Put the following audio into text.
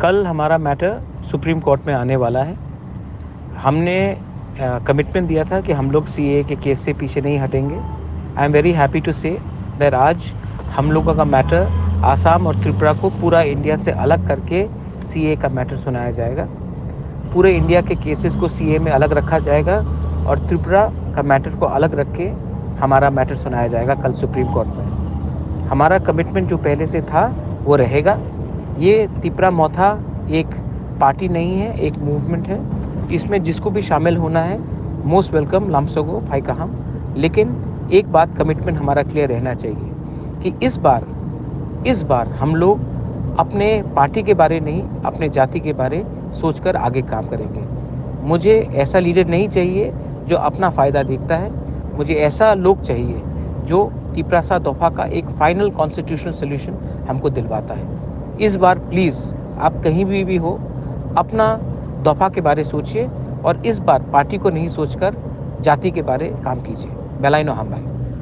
कल हमारा matter supreme court में आने वाला है। हमने कमिटमेंट दिया था कि हम लोग सीए के केस से पीछे नहीं हटेंगे। I am very happy to say that आज हम लोगों का मैटर आसाम और त्रिपुरा को पूरा इंडिया से अलग करके सीए का मैटर सुनाया जाएगा। पूरे इंडिया के केसेस को सीए में अलग रखा जाएगा और त्रिपुरा का मैटर को अलग रख के हमारा मैटर सुनाया जाएगा कल सुप्रीम कोर्ट में। हमारा कमिटमेंट जो पहले से था वो रहेगा। ये त्रिपुरा मोथा एक पार्टी नहीं है, एक मूवमेंट है। इसमें जिसको भी शामिल होना है मोस्ट वेलकम लामसोगो भाई कहाम। लेकिन एक बात कमिटमेंट हमारा क्लियर रहना चाहिए कि इस बार हम लोग अपने पार्टी के बारे नहीं, अपने जाति के बारे सोचकर आगे काम करेंगे। मुझे ऐसा लीडर नहीं चाहिए जो अपना फ़ायदा देखता है। मुझे ऐसा लोग चाहिए जो त्रिपुरा दफा का एक फाइनल कॉन्स्टिट्यूशनल सोल्यूशन हमको दिलवाता है। इस बार प्लीज़ आप कहीं भी हो, अपना दफा के बारे सोचिए और इस बार पार्टी को नहीं सोचकर जाति के बारे काम कीजिए। बेलाइनो हम भाई।